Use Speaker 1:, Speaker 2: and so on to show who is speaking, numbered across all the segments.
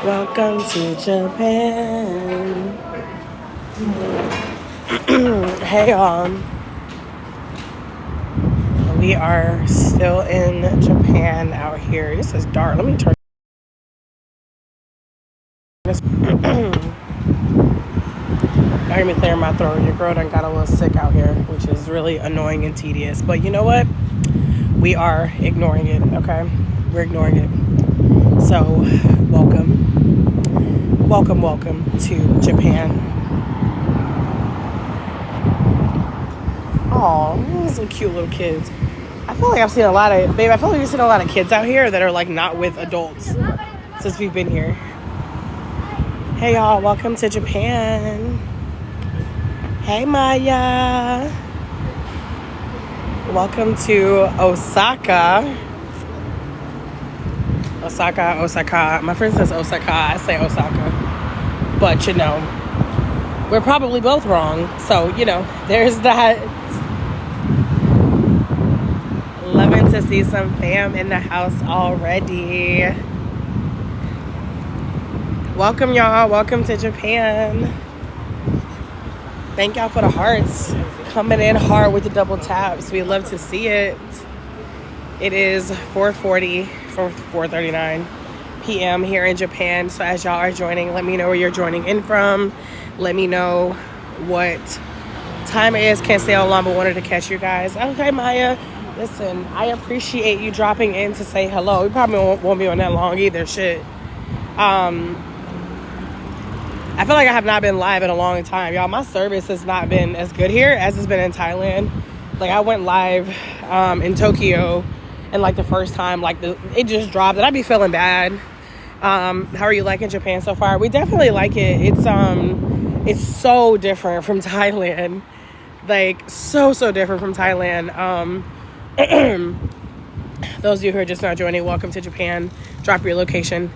Speaker 1: Welcome to Japan. Hey, we are still in Japan out here. This is dark. Let me turn this. I hear me clearing my throat. Your girl done got a little sick out here, which is really annoying and tedious. But you know what? We are ignoring it, okay? We're ignoring it. So, welcome to Japan. Oh, those are cute little kids. I feel like I've seen a lot of, babe, I feel like we've seen a lot of kids out here that are like not with adults since we've been here. Hey y'all, welcome to Japan. Hey Maya. Welcome to Osaka. Osaka. My friend says Osaka. I say Osaka. But we're probably both wrong. So, there's that. Loving to see some fam in the house already. Welcome, y'all. Welcome to Japan. Thank y'all for the hearts. Coming in hard with the double taps. We love to see it. It is 4:39 p.m. here in Japan. So as y'all are joining, let me know where you're joining in from. Let me know what time it is. Can't stay all long, but wanted to catch you guys. Okay, Maya. Listen, I appreciate you dropping in to say hello. We probably won't be on that long either. Shit. I feel like I have not been live in a long time. Y'all, my service has not been as good here as it's been in Thailand. Like, I went live in Tokyo, and like the first time, it just dropped, and I'd be feeling bad. How are you liking Japan so far? We definitely like it. It's so different from Thailand. Like, so different from Thailand. Those of you who are just now joining, welcome to Japan. Drop your location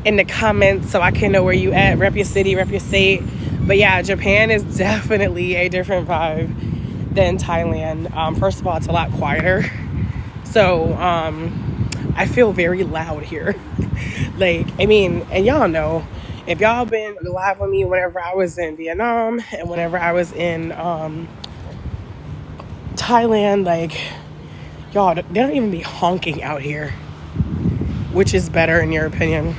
Speaker 1: in the comments so I can know where you at. Rep your city, rep your state. But yeah, Japan is definitely a different vibe than Thailand. First of all, it's a lot quieter. So I feel very loud here. And y'all know, if y'all been live with me whenever I was in Vietnam and whenever I was in Thailand, y'all, they don't even be honking out here. Which is better in your opinion?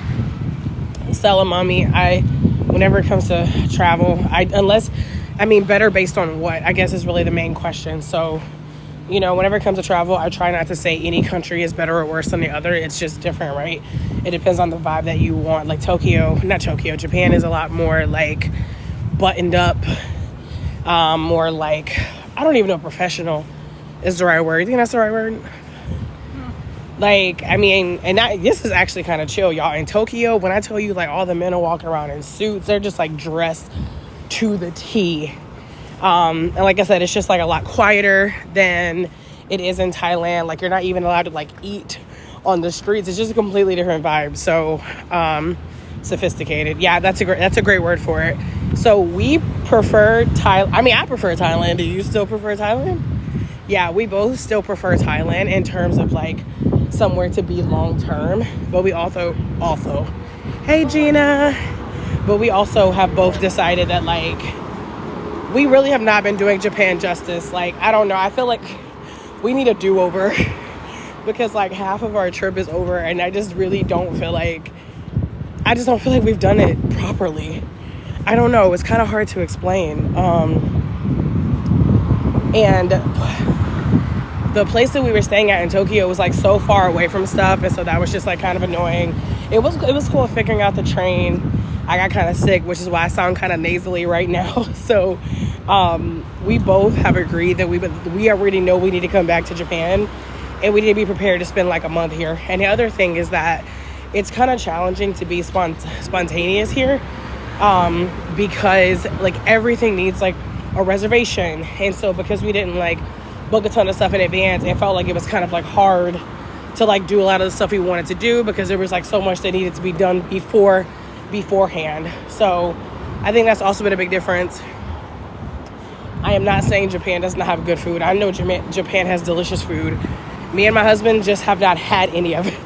Speaker 1: Stella, mommy, whenever it comes to travel, better based on what, I guess is really the main question. So, whenever it comes to travel, I try not to say any country is better or worse than the other. It's just different, right? It depends on the vibe that you want. Like Japan is a lot more buttoned up, more I don't even know if professional is the right word. You think that's the right word? This is actually kind of chill, y'all. In Tokyo, when I tell you, all the men are walking around in suits, they're just, dressed to the T. And like I said, it's just, a lot quieter than it is in Thailand. You're not even allowed to, eat on the streets. It's just a completely different vibe. So, sophisticated. Yeah, that's a great word for it. So, we prefer I prefer Thailand. Do you still prefer Thailand? Yeah, we both still prefer Thailand in terms of, somewhere to be long term, but we also hey Gina, but we also have both decided that we really have not been doing Japan justice. I don't know, I feel like we need a do-over because half of our trip is over, and I just really don't feel like we've done it properly. I don't know, it's kind of hard to explain. And the place that we were staying at in Tokyo was so far away from stuff, and so that was just kind of annoying. It was cool figuring out the train. I got kind of sick, which is why I sound kind of nasally right now. So we both have agreed that we already know we need to come back to Japan, and we need to be prepared to spend a month here. And the other thing is that it's kind of challenging to be spontaneous here, because everything needs a reservation. And so because we didn't book a ton of stuff in advance, it felt like it was kind of hard to do a lot of the stuff we wanted to do, because there was so much that needed to be done beforehand. So I think that's also been a big difference. I am not saying Japan does not have good food. I know Japan has delicious food. Me and my husband just have not had any of it.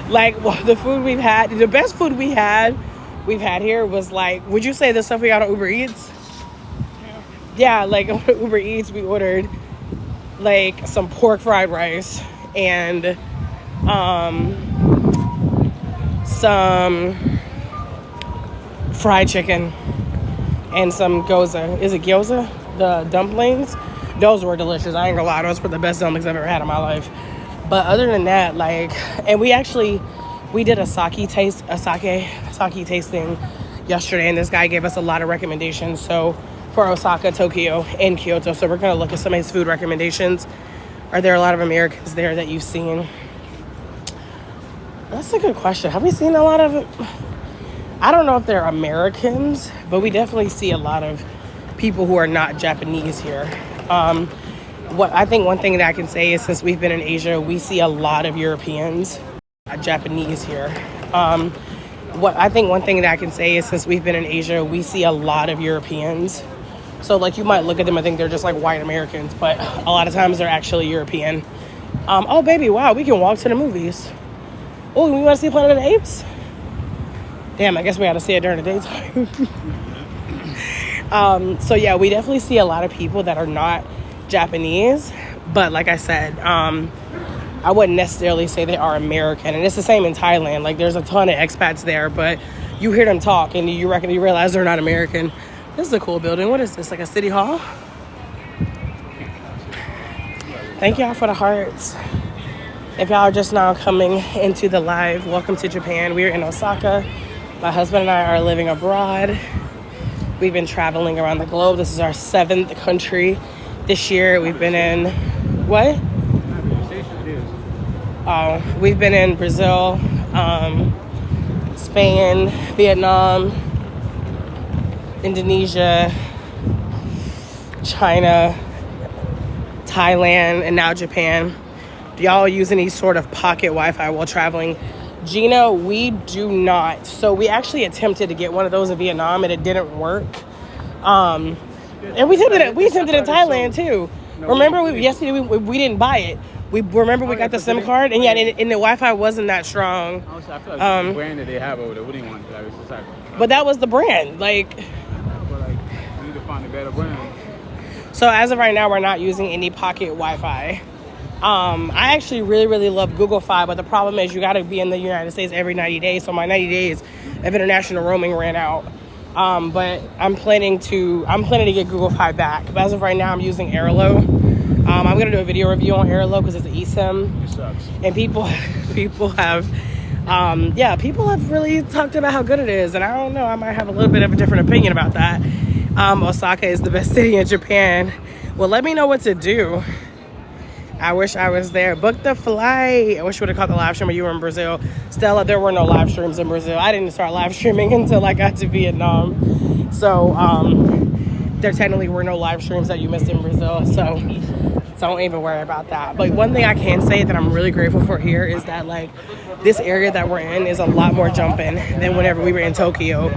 Speaker 1: Like, well, the food we've had, the best food we've had here was like, would you say the stuff we got on Uber Eats? Yeah, like on Uber Eats, we ordered like some pork fried rice and some fried chicken and some gyoza. Is it gyoza? The dumplings? Those were delicious. I ain't gonna lie, those were the best dumplings I've ever had in my life. But other than that, like, and we did a sake tasting yesterday, and this guy gave us a lot of recommendations. So for Osaka, Tokyo, and Kyoto. So we're gonna look at some of his food recommendations. Are there a lot of Americans there that you've seen? That's a good question. Have we seen a lot of, I don't know if they're Americans, but we definitely see a lot of people who are not Japanese here. What I think one thing that I can say is since we've been in Asia, we see a lot of Europeans, Japanese here. What I think one thing that I can say is since we've been in Asia, we see a lot of Europeans. So like you might look at them and think they're just like white Americans, but a lot of times they're actually European. Oh baby, wow, we can walk to the movies. Oh, we want to see Planet of the Apes? Damn, I guess we got to see it during the daytime. So yeah, we definitely see a lot of people that are not Japanese, but like I said, I wouldn't necessarily say they are American, and it's the same in Thailand. Like there's a ton of expats there, but you hear them talk and you realize they're not American. This is a cool building. What is this, like a city hall? Thank y'all for the hearts. If y'all are just now coming into the live, welcome to Japan. We're in Osaka. My husband and I are living abroad. We've been traveling around the globe. This is our 7th country this year. We've been in, what? Oh, we've been in Brazil, Spain, Vietnam, Indonesia, China, Thailand, and now Japan. Do y'all use any sort of pocket Wi-Fi while traveling? Gina, we do not. So we actually attempted to get one of those in Vietnam and it didn't work. And we attempted it in Thailand too. Remember, yesterday we didn't buy it. We got the SIM card, and yeah, and the Wi-Fi wasn't that strong.
Speaker 2: I feel like the brand that they have over there, what do you want?
Speaker 1: But that was the brand, like.
Speaker 2: But like, you need to find a better brand.
Speaker 1: So as of right now, we're not using any pocket Wi-Fi. I actually really love Google Fi, but the problem is you got to be in the United States every 90 days. So my 90 days of international roaming ran out. But I'm planning to get Google Fi back. But as of right now, I'm using Airlo. I'm gonna do a video review on Airlo because it's an eSIM.
Speaker 2: It sucks.
Speaker 1: And people have really talked about how good it is, and I don't know, I might have a little bit of a different opinion about that. Osaka is the best city in Japan. Well, let me know what to do. I wish I was there. Book the flight. I wish we would have caught the live stream when you were in Brazil. Stella, there were no live streams in Brazil. I didn't start live streaming until I got to Vietnam. So there technically were no live streams that you missed in Brazil. So don't even worry about that. But one thing I can say that I'm really grateful for here is that like this area that we're in is a lot more jumping than whenever we were in Tokyo.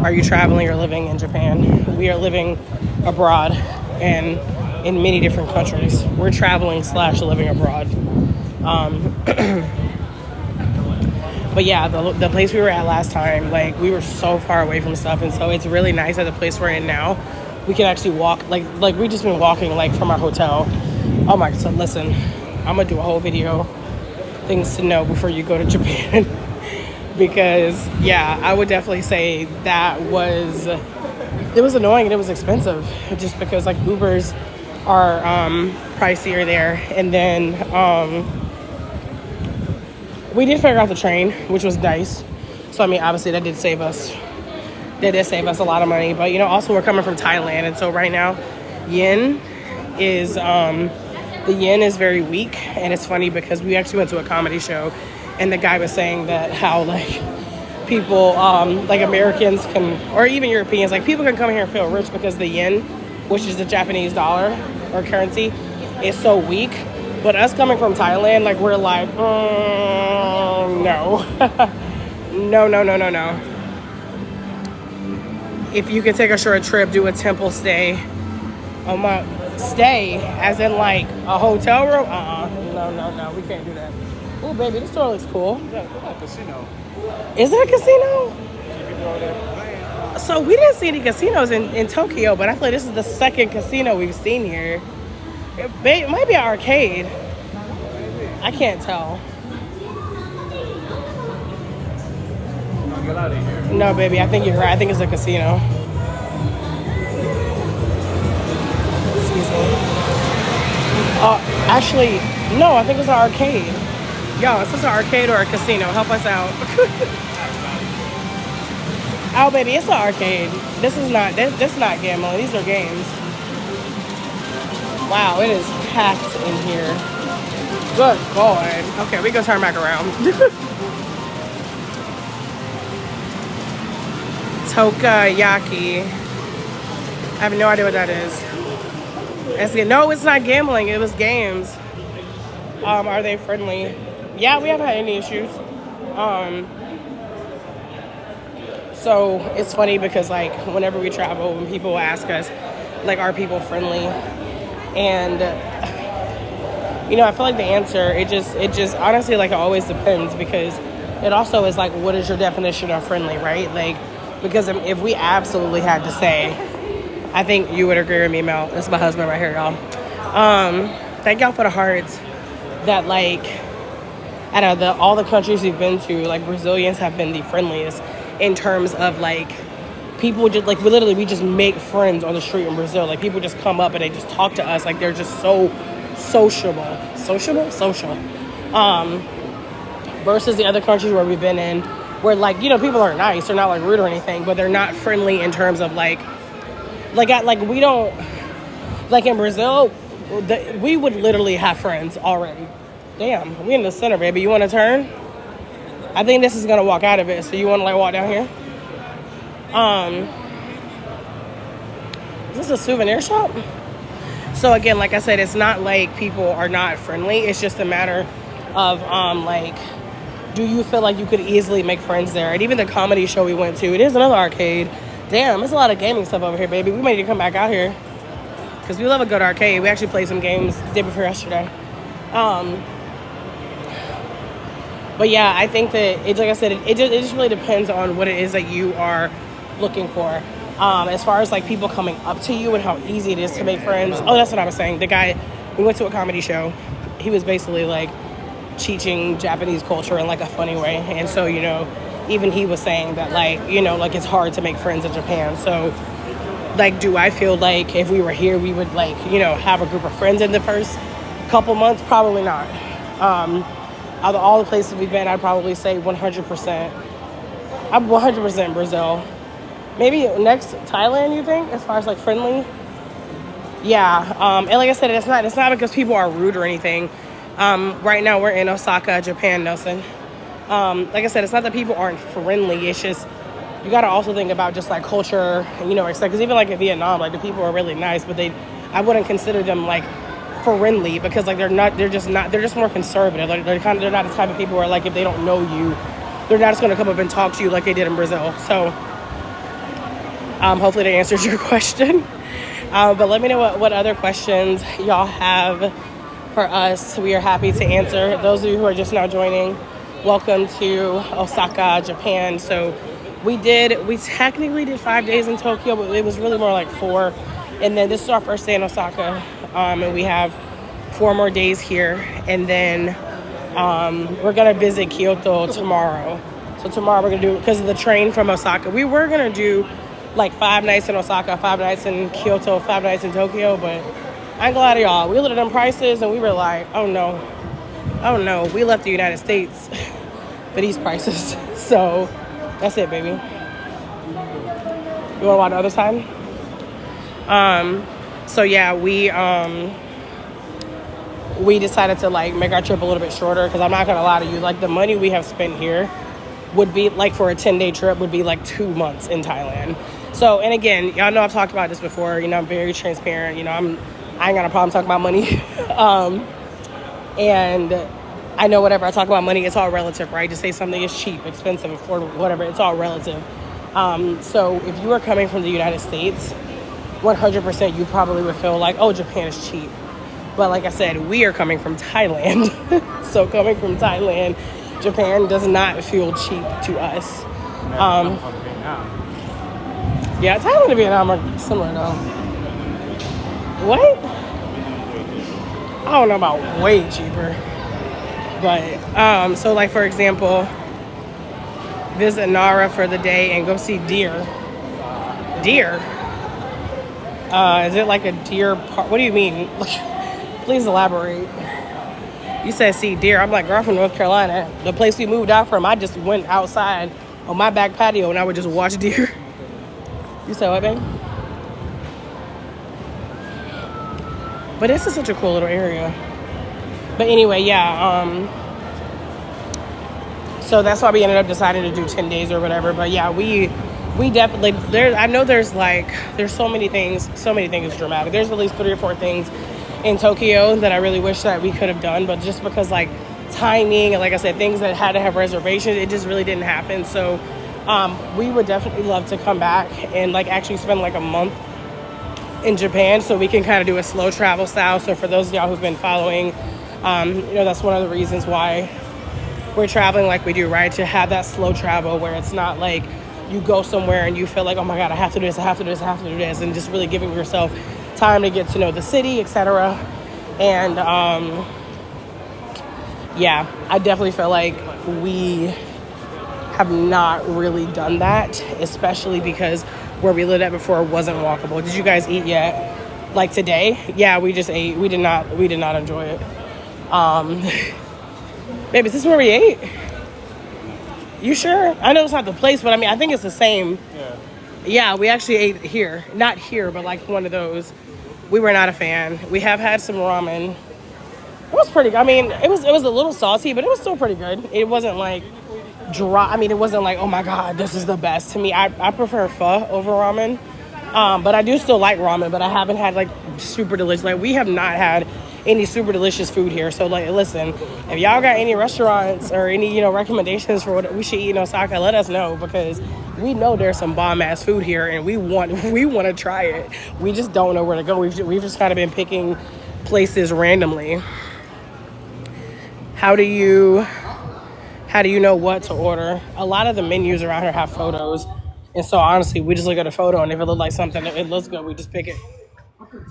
Speaker 1: Are you traveling or living in Japan? We are living abroad and in many different countries. We're traveling / living abroad. But yeah, the place we were at last time, like we were so far away from stuff, and so it's really nice at the place we're in now. We can actually walk, like we just been walking like from our hotel. Oh my, so listen, I'm gonna do a whole video, things to know before you go to Japan. Because yeah, I would definitely say it was annoying and it was expensive, just because like Ubers are pricier there. And then we did figure out the train, which was nice. So I mean, obviously that did save us a lot of money. But you know, also we're coming from Thailand, and so right now the yen is very weak. And it's funny because we actually went to a comedy show, and the guy was saying that how like people like Americans can, or even Europeans, like people can come here and feel rich because the yen, which is the Japanese dollar or currency, is so weak. But us coming from Thailand, like we're like, no. No. If you can take a short trip, do a temple stay. Stay as in like a hotel room? No, we can't do that. Oh, baby, this store looks cool.
Speaker 2: Yeah, look like a casino.
Speaker 1: Is it a casino?
Speaker 2: See people over there playing.
Speaker 1: So we didn't see any casinos in Tokyo, but I feel like this is the second casino we've seen here. It might be an arcade. I can't tell.
Speaker 2: Get out of here.
Speaker 1: No, baby, I think you're right. I think it's a casino. Excuse me. Actually, no, I think it's an arcade. Yo, is this an arcade or a casino? Help us out. Oh, baby, it's an arcade. This is not gambling. These are games. Wow, it is packed in here. Good God. Okay, we go turn back around. Tokayaki. I have no idea what that is. No, it's not gambling. It was games. Are they friendly? Yeah, we haven't had any issues. So it's funny because like whenever we travel, when people ask us, like, are people friendly? And I feel like the answer it just honestly like it always depends, because it also is like, what is your definition of friendly, right? Like, because if we absolutely had to say, I think you would agree with me, Mel. That's my husband right here, y'all. Thank y'all for the hearts. That like out of all the countries we've been to, like Brazilians have been the friendliest in terms of like people just like we just make friends on the street in Brazil. Like people just come up and they just talk to us like they're just so social. Versus the other countries where we've been in, where like people are nice, they're not like rude or anything, but they're not friendly in terms of like we don't like in Brazil. We would literally have friends already. Damn, we in the center, baby. You want to turn? I think this is gonna walk out of it. So you want to like walk down here? Is this a souvenir shop? So again, like I said, it's not like people are not friendly. It's just a matter of like, do you feel like you could easily make friends there? And even the comedy show we went to, it is another arcade. Damn, there's a lot of gaming stuff over here, baby. We might need to come back out here because we love a good arcade. We actually played some games the day before yesterday. But yeah, I think that it's like I said, it just really depends on what it is that you are looking for. As far as like people coming up to you and how easy it is to make friends. Oh, that's what I was saying. The guy, we went to a comedy show. He was basically like teaching Japanese culture in like a funny way. And so, even he was saying that like, like it's hard to make friends in Japan. So like, do I feel like if we were here, we would like, have a group of friends in the first couple months? Probably not. Out of all the places we've been, I'd probably say 100%. I'm 100% Brazil. Maybe next Thailand, you think, as far as like friendly? Yeah. And like I said, it's not because people are rude or anything. Right now we're in Osaka, Japan, Nelson. Like I said, it's not that people aren't friendly. It's just you got to also think about just like culture, because even like in Vietnam, like the people are really nice, but I wouldn't consider them like friendly because like they're just more conservative. Like they're not the type of people where like if they don't know you, they're not just going to come up and talk to you like they did in Brazil. So hopefully that answers your question. But let me know what other questions y'all have for us. We are happy to answer. Those of you who are just now joining, welcome to Osaka, Japan. So we technically did 5 days in Tokyo, but it was really more like 4. And then this is our first day in Osaka. And we have 4 more days here. And then we're going to visit Kyoto tomorrow. So tomorrow we're going to do, because of the train from Osaka, we were going to do like 5 nights in Osaka, 5 nights in Kyoto, 5 nights in Tokyo. But I ain't glad of y'all. We looked at them prices and we were like, oh no. We left the United States for these prices. So that's it, baby. You want to watch the other side? So yeah, we decided to like make our trip a little bit shorter because I'm not gonna lie to you, like the money we have spent here would be like for a 10-day trip would be like 2 months in Thailand. So, and again, y'all know I've talked about this before, I'm very transparent, I ain't got a problem talking about money. And I know whenever I talk about money, it's all relative, right? To say something is cheap, expensive, affordable, whatever, it's all relative. So if you are coming from the United States, 100% you probably would feel like, oh, Japan is cheap. But like I said, we are coming from Thailand. So coming from Thailand, Japan does not feel cheap to us.
Speaker 2: Come from Vietnam.
Speaker 1: Yeah, Thailand and Vietnam are similar though. What? I don't know about way cheaper. But so like for example, visit Nara for the day and go see deer. Deer? Is it like a deer park? What do you mean? Please elaborate. You said see deer. I'm like, girl, I'm from North Carolina. The place we moved out from, I just went outside on my back patio and I would just watch deer. You said what, babe? But this is such a cool little area. But anyway, yeah. So that's why we ended up deciding to do 10 days or whatever. But yeah, we definitely there. I know there's so many things dramatic. There's at least 3 or 4 things in Tokyo that I really wish that we could have done, but just because like timing and like I said, things that had to have reservations, it just really didn't happen. So we would definitely love to come back and like actually spend like a month in Japan so we can kind of do a slow travel style. So for those of y'all who've been following, that's one of the reasons why we're traveling like we do, right? To have that slow travel where it's not like you go somewhere and you feel like, oh my God, I have to do this, and just really giving yourself time to get to know the city, etc. And yeah, I definitely feel like we have not really done that, especially because where we lived at before wasn't walkable. Did you guys eat yet? Like today? Yeah, we just ate. We did not enjoy it. Babe, is this where we ate? You sure? I know it's not the place, but I mean, I think it's the same. Yeah, we actually ate here. Not here, but like one of those. We were not a fan. We have had some ramen. It was pretty good. I mean, it was a little salty, but it was still pretty good. It wasn't like dry. I mean, it wasn't like, oh my God, this is the best. To me, I prefer pho over ramen. But I do still like ramen, but I haven't had like super delicious. Like we have not had any super delicious food here. So like, listen, if y'all got any restaurants or any, recommendations for what we should eat in Osaka, let us know, because we know there's some bomb ass food here and we want to try it. We just don't know where to go. We've just kind of been picking places randomly. How do you know what to order? A lot of the menus around here have photos. And so honestly, we just look at a photo and if it looks like something, it looks good, we just pick it.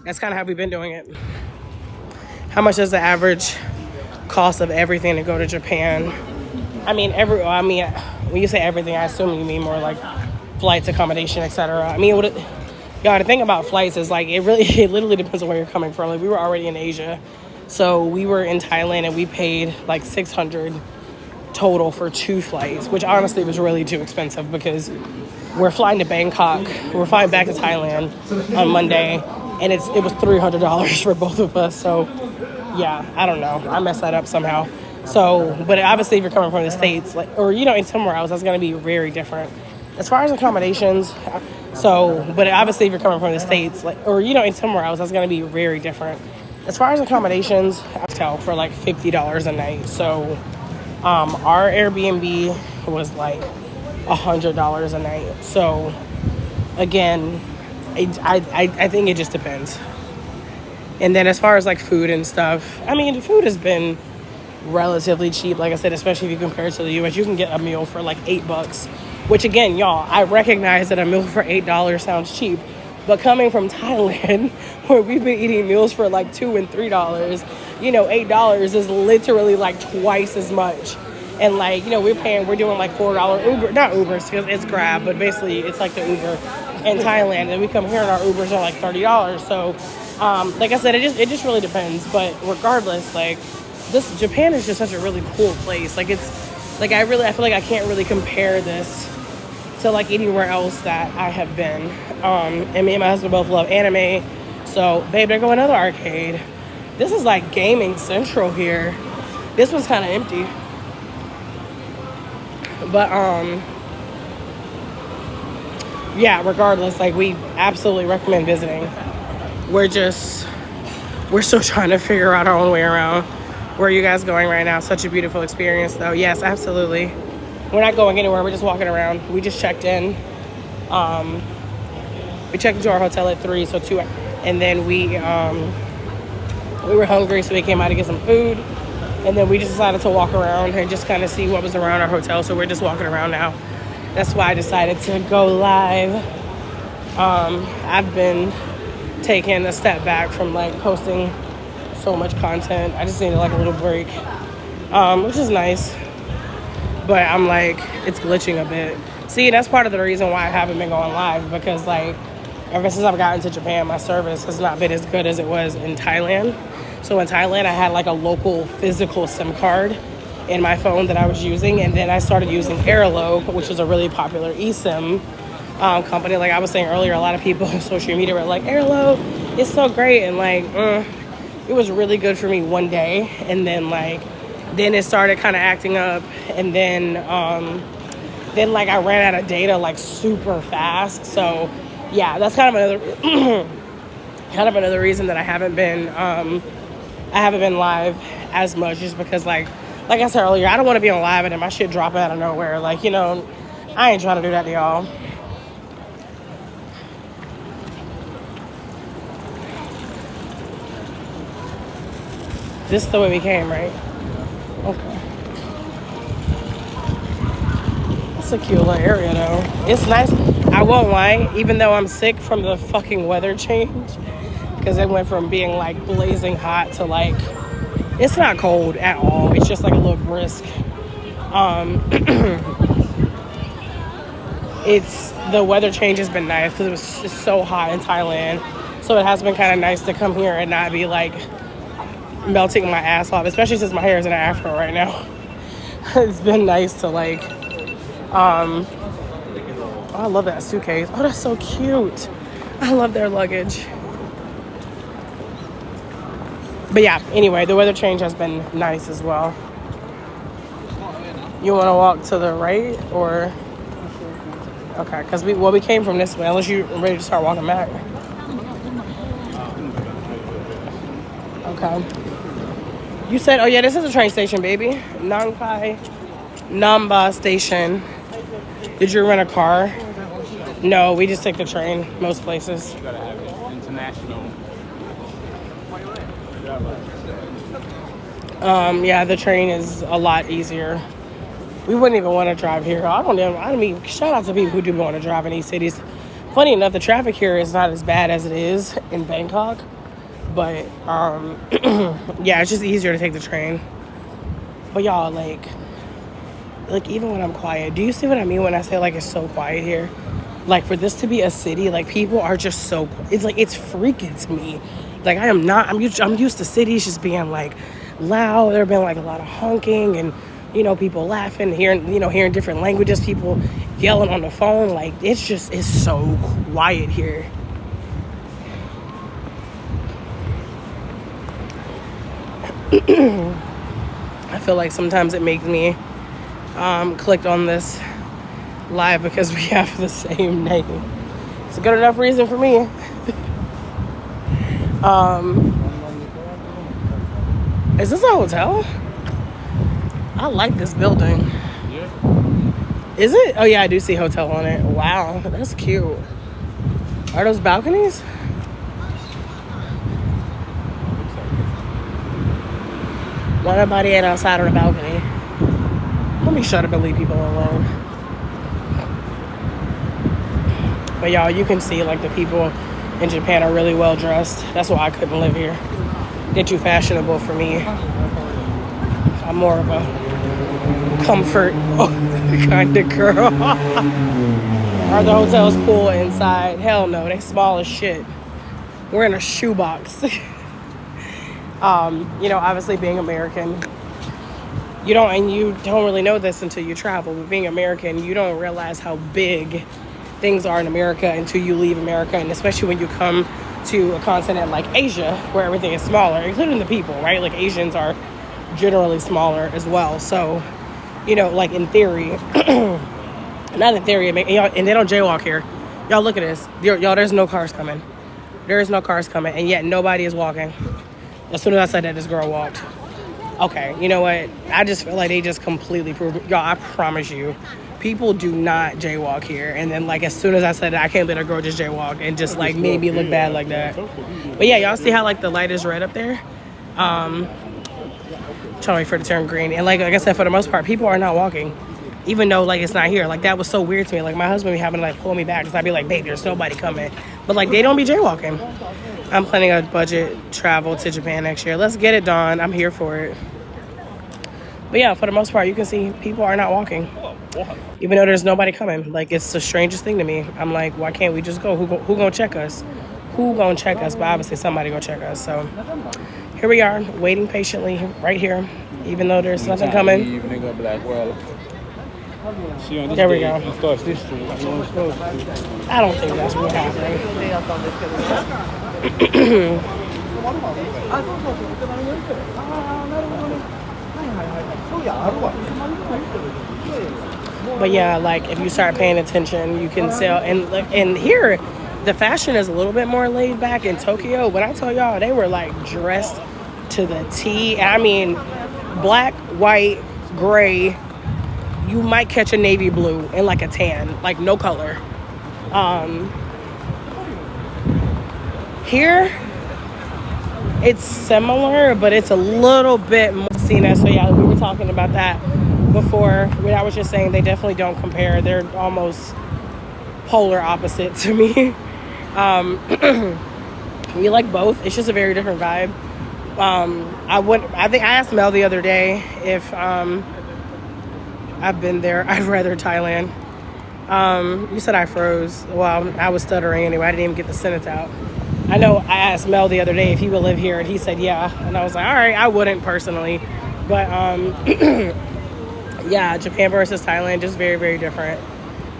Speaker 1: That's kind of how we've been doing it. How much is the average cost of everything to go to Japan? I mean, when you say everything, I assume you mean more like flights, accommodation, etc. I mean, the thing about flights is like, it literally depends on where you're coming from. Like we were already in Asia. So we were in Thailand and we paid like $600 total for 2 flights, which honestly was really too expensive because we're flying to Bangkok. We're flying back to Thailand on Monday and it was $300 for both of us. So yeah, I don't know. I messed that up somehow. So, but obviously if you're coming from the States, in somewhere else, that's going to be very different. As far as accommodations, but obviously if you're coming from the States, in somewhere else, that's going to be very different. As far as accommodations, I tell for like $50 a night. So, our Airbnb was like $100 a night. So, again, I think it just depends. And then as far as like food and stuff, I mean, the food has been relatively cheap. Like I said, especially if you compare it to the US, you can get a meal for like $8, which again, y'all, I recognize that a meal for $8 sounds cheap, but coming from Thailand where we've been eating meals for like $2 and $3, $8 is literally like twice as much. And like, we're doing like $4 Uber, not Ubers because it's Grab, but basically it's like the Uber in Thailand, and we come here and our Ubers are like $30. So like I said, it just really depends. But regardless, like Japan is just such a really cool place. Like it's like I feel like I can't really compare this to like anywhere else that I have been. And me and my husband both love anime. So babe, there go another arcade. This is like gaming central here. This one's kind of empty. But yeah, regardless, like we absolutely recommend visiting. We're still trying to figure out our own way around. Where are you guys going right now? Such a beautiful experience though. Yes, absolutely. We're not going anywhere. We're just walking around. We just checked in. We checked into our hotel at 3, so 2. And then we We were hungry, so we came out to get some food. And then we just decided to walk around and just kind of see what was around our hotel. So we're just walking around now. That's why I decided to go live. I've been taking a step back from like posting so much content. I just needed like a little break, which is nice. But I'm like, it's glitching a bit. See, that's part of the reason why I haven't been going live, because like ever since I've gotten to Japan, my service has not been as good as it was in Thailand. So in Thailand, I had like a local physical SIM card in my phone that I was using, and then I started using Airlo, which is a really popular eSIM company. Like I was saying earlier, a lot of people on social media were like, Airlo, it's so great, and like it was really good for me one day, and then it started kind of acting up, and then like I ran out of data like super fast. So yeah, that's kind of another reason that I haven't been live as much, just because like I said earlier, I don't want to be on live and then my shit drop out of nowhere. Like, you know, I ain't trying to do that to y'all. This is the way we came, right? Okay. It's a cute little area though. It's nice. I won't lie, even though I'm sick from the fucking weather change, because it went from being like blazing hot to like, it's not cold at all. It's just like a little brisk. The weather change has been nice because it was just so hot in Thailand. So it has been kind of nice to come here and not be like melting my ass off, especially since my hair is in an afro right now. It's been nice to like, oh, I love that suitcase. Oh, that's so cute. I love their luggage. But yeah, anyway, the weather change has been nice as well. You want to walk to the right or? Okay, because we came from this way, unless you're ready to start walking back. Okay. You said, oh yeah, this is a train station, baby. Nangpai Namba station. Did you rent a car? No, we just take the train most places.
Speaker 2: You gotta have it international.
Speaker 1: Yeah, the train is a lot easier. We wouldn't even want to drive here. I mean, shout out to people who do want to drive in these cities. Funny enough, the traffic here is not as bad as it is in Bangkok. But, yeah, it's just easier to take the train. But y'all, like even when I'm quiet, do you see what I mean when I say like it's so quiet here? Like for this to be a city, like people are just so, it's like, it's freaking to me. Like I'm used to cities just being like loud. There have been like a lot of honking and, you know, people laughing, hearing different languages, people yelling on the phone. Like it's so quiet here. I feel like sometimes it makes me clicked on this live because we have the same name. It's a good enough reason for me. Is this a hotel? I like this building.
Speaker 2: Yeah.
Speaker 1: Is it? Oh yeah, I do see hotel on it. Wow, that's cute. Are those balconies? Why nobody ain't outside on the balcony? Let me shut up and leave people alone. But y'all, you can see like the people in Japan are really well dressed. That's why I couldn't live here. They're too fashionable for me. I'm more of a comfort kind of girl. Are the hotels cool inside? Hell no, they small as shit. We're in a shoebox. You know, obviously being American, you don't really know this until you travel, but being American, you don't realize how big things are in America until you leave America, and especially when you come to a continent like Asia, where everything is smaller, including the people, right? Like Asians are generally smaller as well. So, you know, like in theory, not in theory, and they don't jaywalk here. Y'all look at this. Y'all, there's no cars coming. There is no cars coming, and yet nobody is walking. As soon as I said that, this girl walked. Okay, you know what? I just feel like they just completely proved it. Y'all, I promise you, people do not jaywalk here. And then, like, as soon as I said that, I can't let a girl just jaywalk and just, like, made me look bad like that. But, yeah, y'all see how, like, the light is red up there? Trying to wait for it to turn green. And like I said, for the most part, people are not walking. Even though like it's not here. Like that was so weird to me. Like my husband be having to like pull me back because I'd be like, babe, there's nobody coming. But like they don't be jaywalking. I'm planning a budget travel to Japan next year. Let's get it done. I'm here for it. But yeah, for the most part, you can see people are not walking. Even though there's nobody coming. Like it's the strangest thing to me. I'm like, why can't we just go? Who gonna check us? Who gonna check us? But obviously somebody gonna check us. So here we are, waiting patiently right here, even though there's nothing coming. There we go. I don't think that's what happened. But yeah, like if you start paying attention, you can tell. And here, the fashion is a little bit more laid back in Tokyo. When I tell y'all, they were like dressed to the T. I mean, black, white, gray. You might catch a navy blue and like a tan, like no color. Here, it's similar, but it's a little bit more seen as. So yeah, we were talking about that before. When I was just saying they definitely don't compare. They're almost polar opposite to me. We like both. It's just a very different vibe. I think I asked Mel the other day if I've been there. I'd rather Thailand. You said I froze. Well, I was stuttering anyway. I didn't even get the sentence out. I know I asked Mel the other day if he would live here, and he said yeah. And I was like, all right, I wouldn't personally. But yeah, Japan versus Thailand, just very, very different.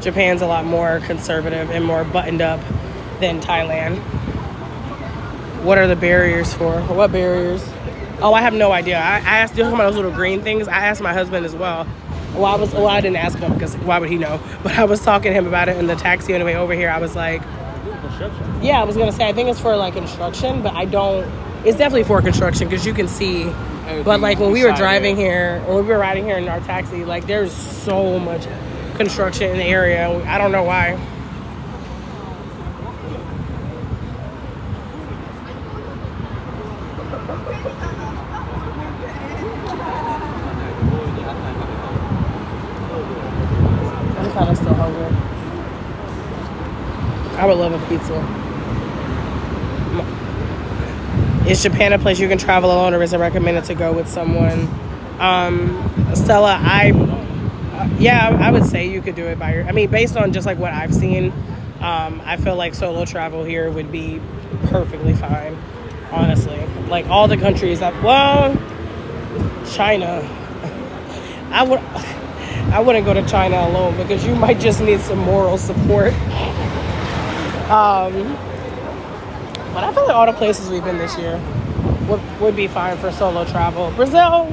Speaker 1: Japan's a lot more conservative and more buttoned up than Thailand. What are the barriers for? What barriers? Oh, I have no idea. I asked, you know, those little green things. I asked my husband as well. Well, I didn't ask him because why would he know? But I was talking to him about it in the taxi on the way over here. I was like, yeah, I was going to say, I think it's for like construction, but I don't, it's definitely for construction because you can see. But like when we were driving here, or we were riding here in our taxi, like there's so much construction in the area. I don't know why. I'm kind of still hungry. I would love a pizza. Is Japan a place you can travel alone, or is it recommended to go with someone? Stella, I would say you could do it by based on just like what I've seen, I feel like solo travel here would be perfectly fine, honestly. Like all the countries China, I wouldn't go to China alone because you might just need some moral support. But I feel like all the places we've been this year would be fine for solo travel. Brazil,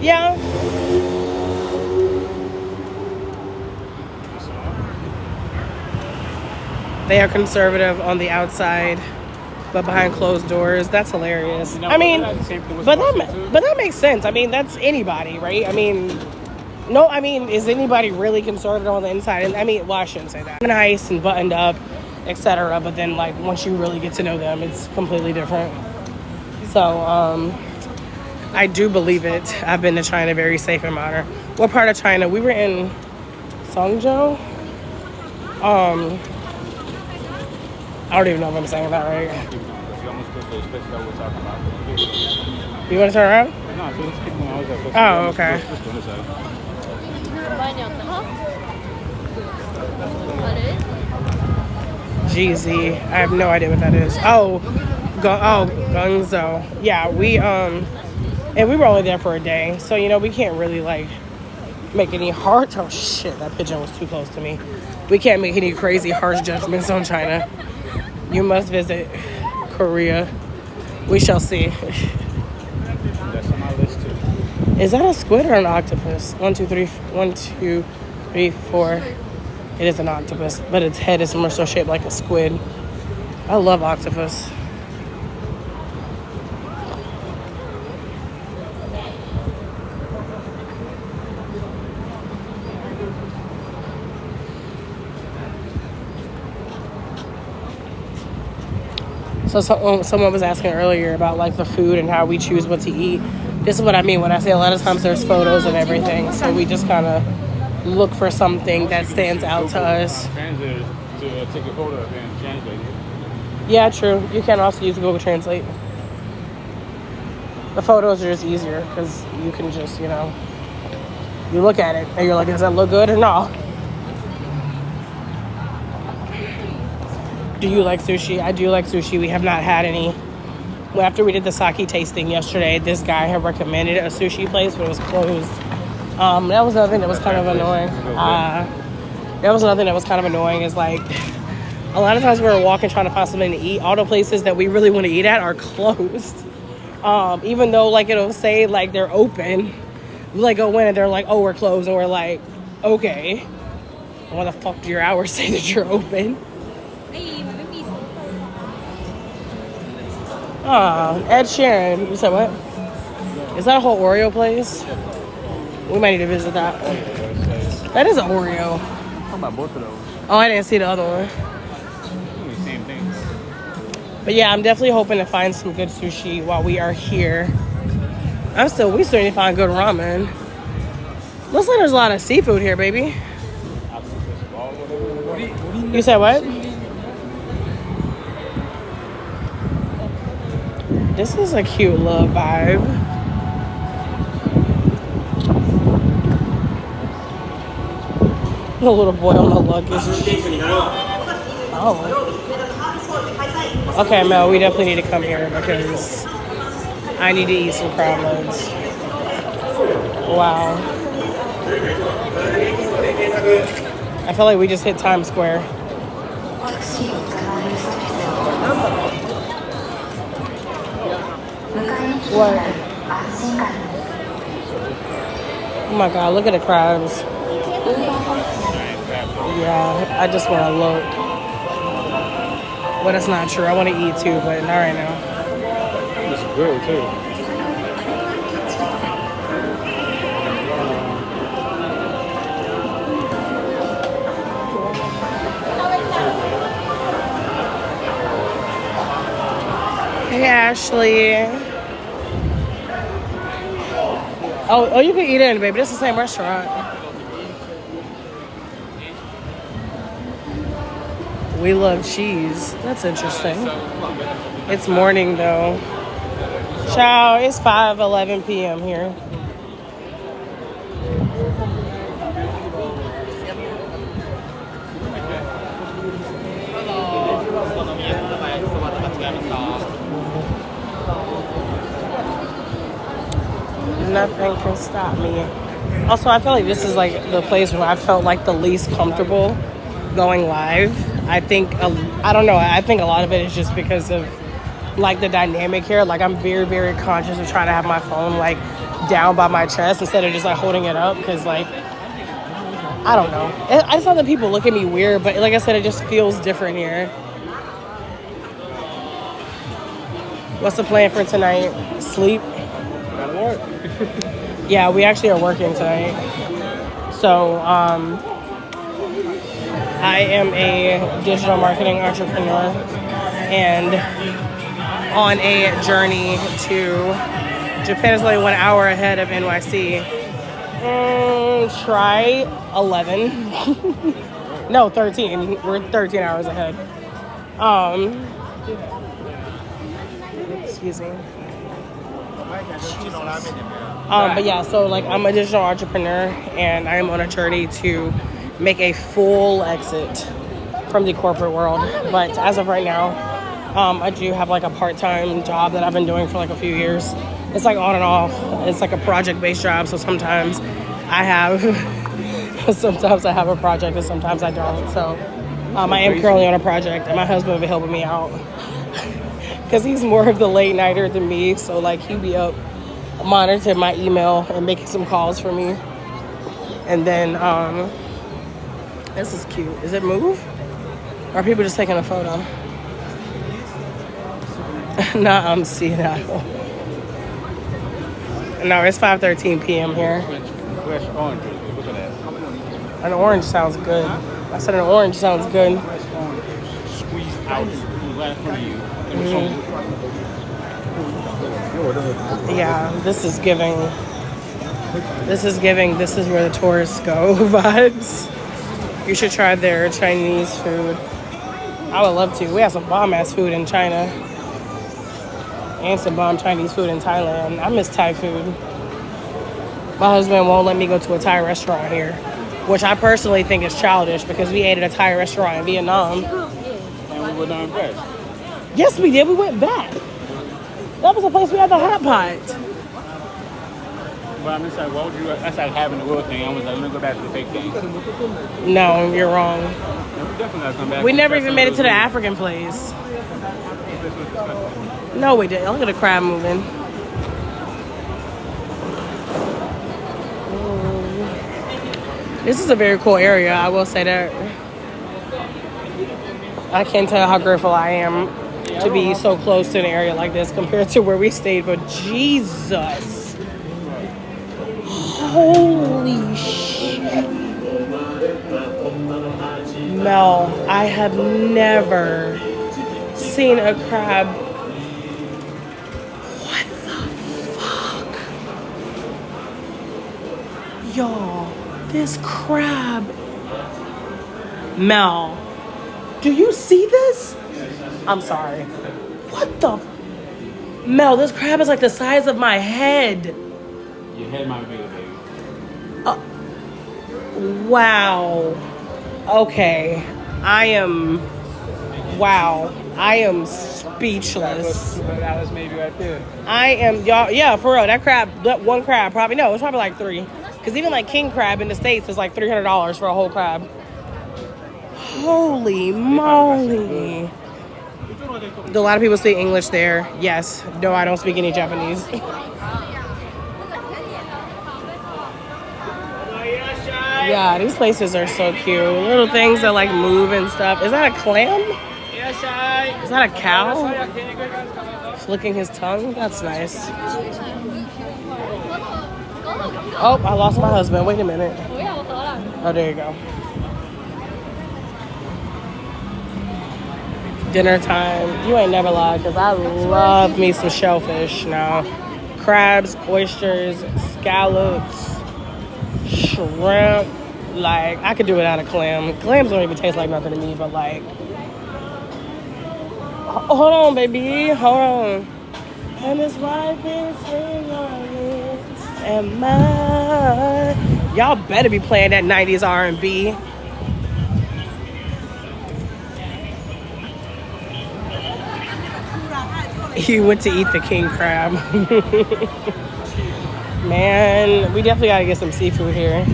Speaker 1: yeah. They are conservative on the outside, but behind closed doors. That's hilarious. But that makes sense. I mean, that's anybody, right? Is anybody really conservative on the inside? And I shouldn't say that. Nice and buttoned up, etc. But then, like, once you really get to know them, it's completely different. So, I do believe it. I've been to China, very safe and modern. What part of China? We were in Songzhou. I don't even know if I'm saying that right. You want to turn around? Oh, okay. GZ. I have no idea what that is. Gungzo. Yeah, and we were only there for a day, so we can't really like make any harsh. Oh shit, that pigeon was too close to me. We can't make any crazy harsh judgments on China. You must visit Korea. We shall see.
Speaker 2: That's on my list too.
Speaker 1: Is that a squid or an octopus? 1, 2, 3, 1, 2, 3, 4. It is an octopus, but its head is more so shaped like a squid. I love octopus. So someone was asking earlier about like the food and how we choose what to eat. This is what I mean when I say a lot of times there's photos of everything. So we just kind of look for something that stands out to us.
Speaker 2: Translators to take a photo and translate it.
Speaker 1: Yeah, true. You can also use Google Translate. The photos are just easier because you can just, you know, you look at it and you're like, does that look good or no? Do you like sushi? I do like sushi. We have not had any. Well, after we did the sake tasting yesterday, this guy had recommended a sushi place, but it was closed. That was another thing that was kind of annoying. That was another thing that was kind of annoying is like, a lot of times we were walking trying to find something to eat. All the places that we really want to eat at are closed. Even though like it'll say like they're open, we like go in and they're like, oh, we're closed. And we're like, okay. Why the fuck do your hours say that you're open? Ed Sheeran. You said what? Is that a whole Oreo place? We might need to visit that. That is an Oreo.
Speaker 2: I'm talking about both of those.
Speaker 1: Oh, I didn't see the other one.
Speaker 2: Same thing.
Speaker 1: But yeah, I'm definitely hoping to find some good sushi while we are here. We still need to find good ramen. Looks like there's a lot of seafood here, baby. You said what? This is a cute little vibe. The little boy on the luggage. Oh. Okay, Mel, we definitely need to come here because I need to eat some crab legs. Wow. I feel like we just hit Times Square. What? Oh my god, look at the crabs. Yeah, I just want to look. Well, that's not true. I want to eat too, but not right now.
Speaker 2: It's grilled too.
Speaker 1: Hey, Ashley. Oh, you can eat in, baby. This is the same restaurant. We love cheese. That's interesting. It's morning, though. Ciao. It's 5:11 p.m. here. Nothing can stop me. Also, I feel like this is like the place where I felt like the least comfortable going live. I think, I don't know, I think a lot of it is just because of like the dynamic here. Like I'm very, very conscious of trying to have my phone like down by my chest instead of just like holding it up because like, I don't know. I just thought that people look at me weird, but like I said, it just feels different here. What's the plan for tonight? Sleep? Yeah, we actually are working tonight. So, I am a digital marketing entrepreneur and on a journey to Japan is only 1 hour ahead of NYC. Try 11. No, 13. We're 13 hours ahead. Excuse me. But yeah, so like I'm a digital entrepreneur and I am on a journey to make a full exit from the corporate world. But as of right now, I do have like a part-time job that I've been doing for like a few years. It's like on and off. It's like a project-based job. So sometimes I have a project and sometimes I don't. So I am currently on a project and my husband will be helping me out because he's more of the late nighter than me. So like he'll be up monitoring my email and making some calls for me. And then this is cute. Is it move? Or are people just taking a photo? Nah, I'm seeing that. No, it's 5:13 p.m. here.
Speaker 2: Fresh orange. Look at that.
Speaker 1: An orange sounds good. I said an orange sounds good.
Speaker 2: Fresh orange. Squeezed out. right in front of you.
Speaker 1: Yeah, this is giving. This is giving. This is where the tourists go vibes. You should try their Chinese food. I would love to. We have some bomb ass food in China. And some bomb Chinese food in Thailand. I miss Thai food. My husband won't let me go to a Thai restaurant here, which I personally think is childish because we ate at a Thai restaurant in Vietnam.
Speaker 2: And we were not impressed.
Speaker 1: Yes, we did. We went back. That was the place we had the hot pot.
Speaker 2: But I'm just like, why would you? That's like having the real thing. I was like, let me go back to the fake thing.
Speaker 1: No, you're wrong.
Speaker 2: Yeah, we definitely gotta come back.
Speaker 1: We never even made it to the African place. No, we didn't. Look at the crab moving. This is a very cool area, I will say that. I can't tell how grateful I am to be so close to an area like this compared to where we stayed, but Jesus. Holy shit. Mel, I have never seen a crab. What the fuck? Y'all, this crab. Mel, do you see this? I'm sorry. What the? Mel, this crab is like the size of my head.
Speaker 2: Your head might be bigger, baby.
Speaker 1: Wow. Okay. Wow. I am speechless.
Speaker 2: $200 maybe right there.
Speaker 1: I am, y'all, yeah, for real. That crab, that one crab, probably, no, it's probably like 3. Because even like king crab in the States is like $300 for a whole crab. Holy moly. Do a lot of people speak English there? Yes. No, I don't speak any Japanese. Yeah, these places are so cute. Little things that like move and stuff. Is that a clam? Is that a cow? Flicking his tongue? That's nice. Oh, I lost my husband. Wait a minute. Oh, there you go. Dinner time. You ain't never lied because I love me some shellfish now. Crabs, oysters, scallops, shrimp. Like, I could do without a clam. Clams don't even taste like nothing to me, but like... Hold on, baby. Hold on. And it's right between your lips and mine. Y'all better be playing that 90s R&B. He went to eat the king crab. Man, we definitely gotta get some seafood here.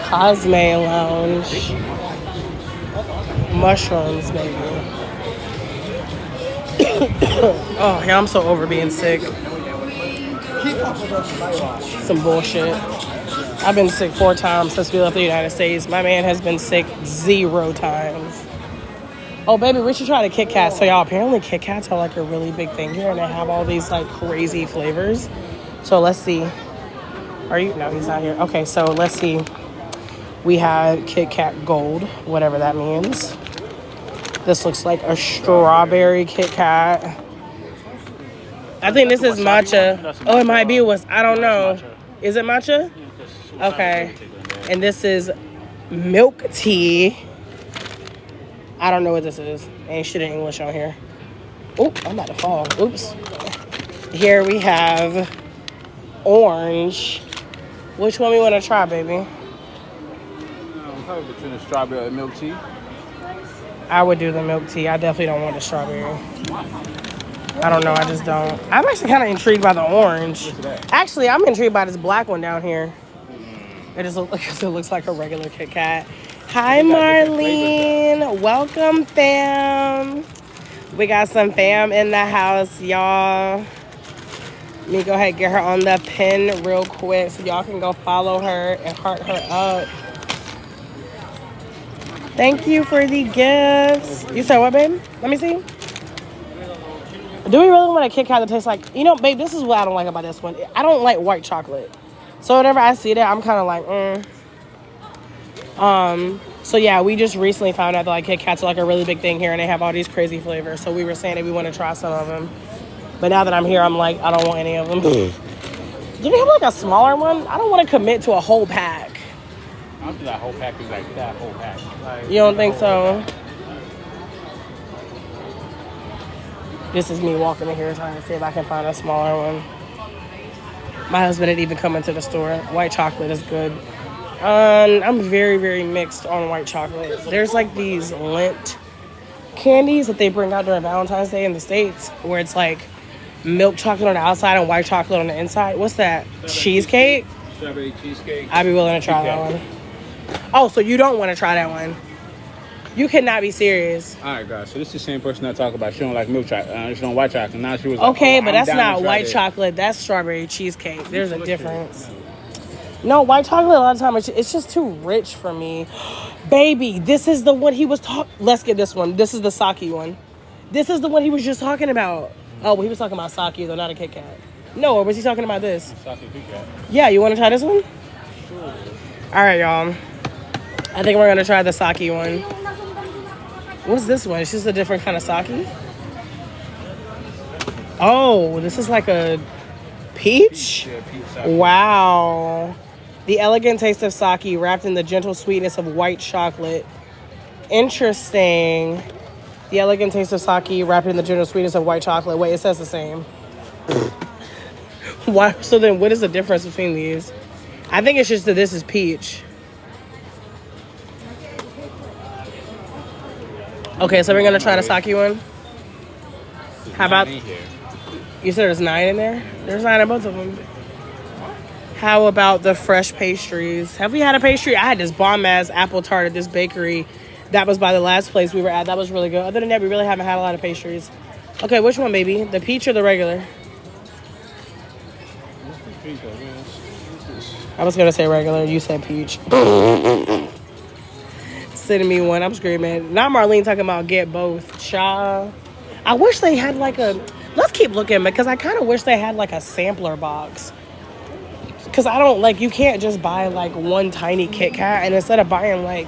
Speaker 1: Cosme Lounge. Mushrooms, baby. Oh, yeah, I'm so over being sick. Some bullshit. I've been sick 4 times since we left the United States. My man has been sick 0 times. Oh, baby, we should try the Kit Kats. So, y'all, apparently Kit Kats are like a really big thing here, and they have all these like crazy flavors. So, let's see. Are you? No, he's not here. Okay, so let's see. We had Kit Kat Gold, whatever that means. This looks like a strawberry Kit Kat. I think this is matcha. Oh, it might be. I don't know. Is it matcha? Okay. And this is milk tea. I don't know what this is. Ain't shit in English on here. Oh, I'm about to fall. Oops. Here we have orange. Which one we want to try, baby?
Speaker 2: Probably between the strawberry and milk tea.
Speaker 1: I would do the milk tea. I definitely don't want the strawberry. I don't know. I just don't. I'm actually kind of intrigued by the orange. Actually, I'm intrigued by this black one down here. It just looks like a regular Kit Kat. Hi, Marlene. Welcome, fam. We got some fam in the house, y'all. Let me go ahead and get her on the pin real quick so y'all can go follow her and heart her up. Thank you for the gifts. You said what, babe? Let me see. Do we really want a Kit Kat that tastes like... You know, babe, this is what I don't like about this one. I don't like white chocolate. So whenever I see that, I'm kind of like, So yeah, we just recently found out that like Kit Kats are like a really big thing here, and they have all these crazy flavors. So we were saying that we want to try some of them. But now that I'm here, I'm like, I don't want any of them. Do they have like a smaller one? I don't want to commit to a whole pack.
Speaker 2: I don't think that whole pack is like that whole pack. Like,
Speaker 1: You don't think so? This is me walking in here trying to see if I can find a smaller one. My husband didn't even come into the store. White chocolate is good. I'm very, very mixed on white chocolate. There's like these Lent candies that they bring out during Valentine's Day in the States where it's like milk chocolate on the outside and white chocolate on the inside. What's that? Cheesecake?
Speaker 2: Strawberry cheesecake.
Speaker 1: I'd be willing to try that one. Oh, so you don't want to try that one? You cannot be serious.
Speaker 2: All right, guys. So this is the same person I talk about. She don't like milk chocolate. She don't white chocolate. Now she was
Speaker 1: okay,
Speaker 2: like,
Speaker 1: but that's not white
Speaker 2: it.
Speaker 1: chocolate. That's strawberry cheesecake. There's a difference. No, white chocolate a lot of times it's just too rich for me. Baby, this is the one he was talking. Let's get this one. This is the sake one. This is the one he was just talking about. Oh, well, he was talking about sake though, not a Kit Kat. No, or was he talking about this?
Speaker 2: Sake Kit Kat.
Speaker 1: Yeah, you want to try this one?
Speaker 2: Sure.
Speaker 1: All right, y'all. I think we're gonna try the sake one. What's this one? It's just a different kind of sake. Oh, this is like a peach?
Speaker 2: Yeah, peach sake.
Speaker 1: Wow. The elegant taste of sake wrapped in the gentle sweetness of white chocolate. Interesting. The elegant taste of sake wrapped in the gentle sweetness of white chocolate. Wait, it says the same. Why? So then what is the difference between these? I think it's just that this is peach. Okay, so we're going to try the sake one. How about... You said there's 9 in there? There's 9 in both of them. How about the fresh pastries? Have we had a pastry? I had this bomb-ass apple tart at this bakery. That was by the last place we were at. That was really good. Other than that, we really haven't had a lot of pastries. Okay, which one, baby? The peach or the regular? I was going to say regular. You said peach. Sending me one. I'm screaming. Now Marlene talking about get both. Child. I wish they had like a... Let's keep looking because I kind of wish they had like a sampler box. Because I don't like... You can't just buy like one tiny Kit Kat. And instead of buying like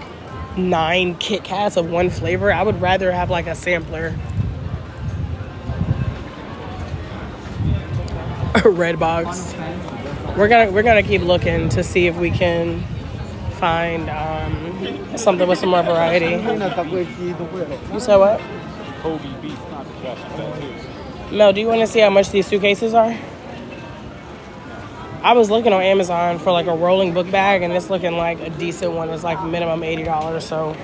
Speaker 1: 9 Kit Kats of one flavor, I would rather have like a sampler. A red box. We're gonna keep looking to see if we can find something with some more variety. You said what?
Speaker 2: Kobe beef, not the best.
Speaker 1: Mel, do you want to see how much these suitcases are? I was looking on Amazon for like a rolling book bag, and it's looking like a decent one is like minimum $80. So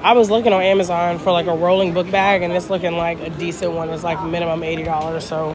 Speaker 1: I was looking on Amazon for like a rolling book bag, and it's looking like a decent one is like minimum $80. So